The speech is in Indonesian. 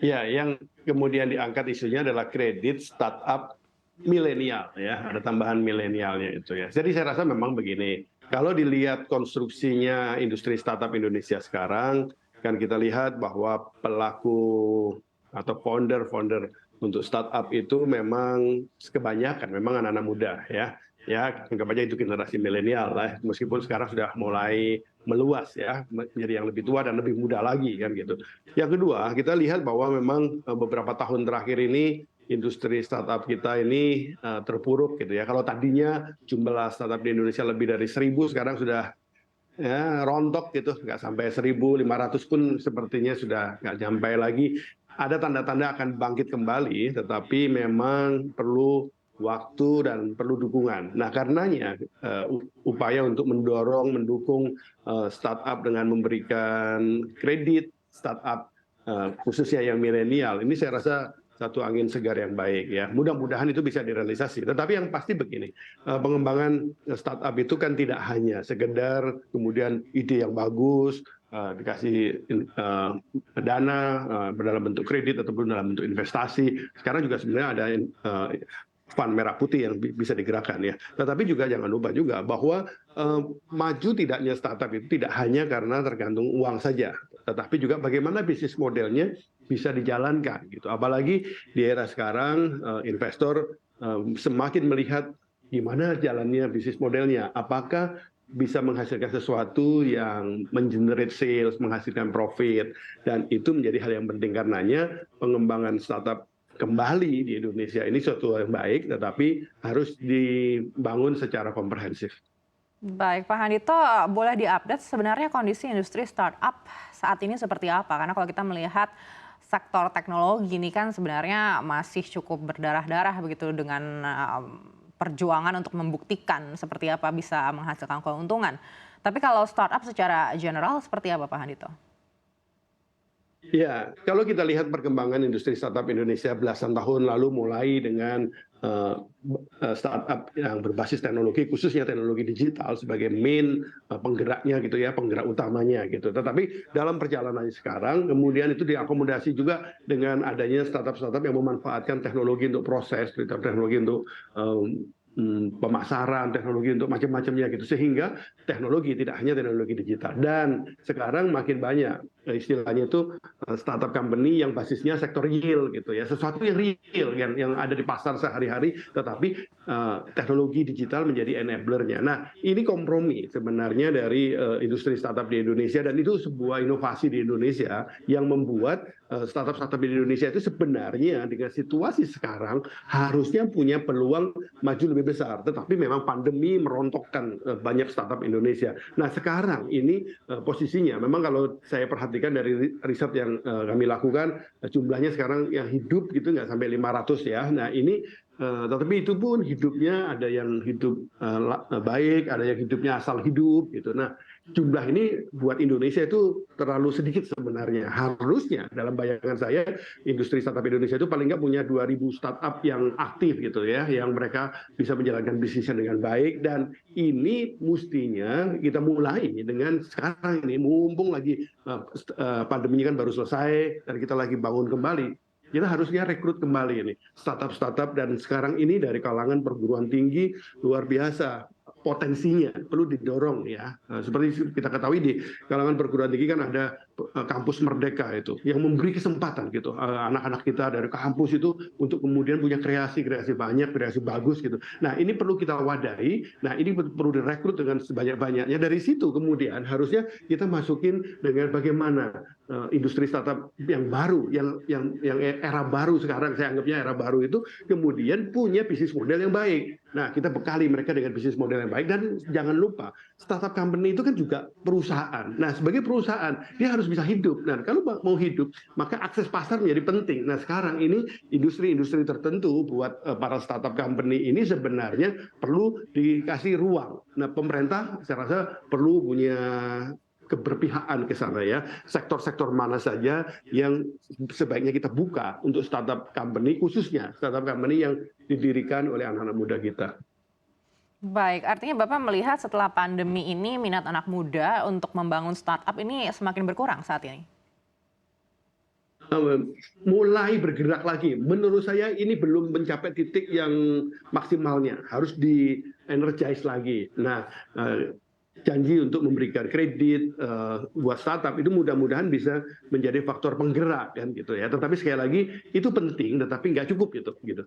Ya, yang kemudian diangkat isunya adalah kredit startup milenial ya, ada tambahan milenialnya itu ya. Jadi saya rasa memang begini, kalau dilihat konstruksinya industri startup Indonesia sekarang, kan kita lihat bahwa pelaku atau founder-founder untuk startup itu memang kebanyakan memang anak-anak muda ya. Ya, anggap aja itu generasi milenial lah, meskipun sekarang sudah mulai meluas ya, menjadi yang lebih tua dan lebih muda lagi kan gitu. Yang kedua, kita lihat bahwa memang beberapa tahun terakhir ini industri startup kita ini terpuruk gitu ya. Kalau tadinya jumlah startup di Indonesia lebih dari 1.000, sekarang sudah ya rontok gitu, nggak sampai 1.500 pun sepertinya sudah nggak sampai lagi. Ada tanda-tanda akan bangkit kembali, tetapi memang perlu waktu dan perlu dukungan. Nah, karenanya upaya untuk mendorong, mendukung startup dengan memberikan kredit startup khususnya yang milenial, ini saya rasa satu angin segar yang baik ya. Mudah-mudahan itu bisa direalisasi. Tetapi yang pasti begini, pengembangan startup itu kan tidak hanya sekedar kemudian ide yang bagus, dikasih dana dalam bentuk kredit ataupun dalam bentuk investasi. Sekarang juga sebenarnya ada fund merah putih yang bisa digerakkan ya. Tetapi juga jangan lupa juga bahwa maju tidaknya startup itu tidak hanya karena tergantung uang saja, tetapi juga bagaimana bisnis modelnya bisa dijalankan gitu. Apalagi di era sekarang investor semakin melihat gimana jalannya bisnis modelnya, apakah bisa menghasilkan sesuatu yang mengenerate sales, menghasilkan profit, dan itu menjadi hal yang penting karenanya pengembangan startup kembali di Indonesia ini suatu yang baik, tetapi harus dibangun secara komprehensif. Baik, Pak Handito, boleh diupdate sebenarnya kondisi industri startup saat ini seperti apa? Karena kalau kita melihat sektor teknologi ini kan sebenarnya masih cukup berdarah-darah begitu dengan perjuangan untuk membuktikan seperti apa bisa menghasilkan keuntungan. Tapi kalau startup secara general seperti apa, Pak Handito? Ya, kalau kita lihat perkembangan industri startup Indonesia belasan tahun lalu mulai dengan startup yang berbasis teknologi, khususnya teknologi digital sebagai main penggeraknya gitu ya, penggerak utamanya gitu. Tetapi dalam perjalanan sekarang, kemudian itu diakomodasi juga dengan adanya startup-startup yang memanfaatkan teknologi untuk proses, teknologi untuk pemasaran, teknologi untuk macam-macamnya gitu, sehingga teknologi tidak hanya teknologi digital. Dan sekarang makin banyak istilahnya itu startup company yang basisnya sektor real gitu ya, sesuatu yang real yang ada di pasar sehari-hari, tetapi teknologi digital menjadi enablernya. Nah, ini kompromi sebenarnya dari industri startup di Indonesia, dan itu sebuah inovasi di Indonesia yang membuat startup-startup di Indonesia itu sebenarnya dengan situasi sekarang harusnya punya peluang maju lebih besar, tetapi memang pandemi merontokkan banyak startup Indonesia. Nah, sekarang ini posisinya memang kalau saya perhatikan dari riset yang kami lakukan, jumlahnya sekarang yang hidup gitu nggak sampai 500 ya. Nah, ini tetapi itu pun hidupnya ada yang hidup baik, ada yang hidupnya asal hidup gitu. Nah, jumlah ini buat Indonesia itu terlalu sedikit sebenarnya. Harusnya dalam bayangan saya industri startup Indonesia itu paling nggak punya 2.000 startup yang aktif gitu ya, yang mereka bisa menjalankan bisnisnya dengan baik. Dan ini mestinya kita mulai dengan sekarang ini, mumpung lagi pandeminya kan baru selesai dan kita lagi bangun kembali, kita harusnya rekrut kembali ini startup-startup, dan sekarang ini dari kalangan perguruan tinggi luar biasa potensinya perlu didorong ya. Seperti kita ketahui di kalangan perguruan tinggi kan ada kampus Merdeka itu yang memberi kesempatan gitu anak-anak kita dari kampus itu untuk kemudian punya kreasi banyak, kreasi bagus gitu. Nah, ini perlu kita wadahi. Nah, ini perlu direkrut dengan sebanyak-banyaknya. Dari situ kemudian harusnya kita masukin dengan bagaimana industri startup yang baru, yang era baru sekarang, saya anggapnya era baru itu kemudian punya bisnis model yang baik. Nah, kita bekali mereka dengan bisnis model yang baik, dan jangan lupa startup company itu kan juga perusahaan. Nah, sebagai perusahaan dia harus bisa hidup. Nah, kalau mau hidup maka akses pasar menjadi penting. Nah, sekarang ini industri-industri tertentu buat para startup company ini sebenarnya perlu dikasih ruang. Nah, pemerintah saya rasa perlu punya keberpihakan ke sana ya. Sektor-sektor mana saja yang sebaiknya kita buka untuk startup company, khususnya startup company yang didirikan oleh anak-anak muda kita. Baik, artinya Bapak melihat setelah pandemi ini minat anak muda untuk membangun startup ini semakin berkurang saat ini? mulai bergerak lagi. Menurut saya ini belum mencapai titik yang maksimalnya, harus di-energize lagi. Nah, janji untuk memberikan kredit buat startup itu mudah-mudahan bisa menjadi faktor penggerak kan gitu ya. Tetapi sekali lagi itu penting, tetapi nggak cukup gitu.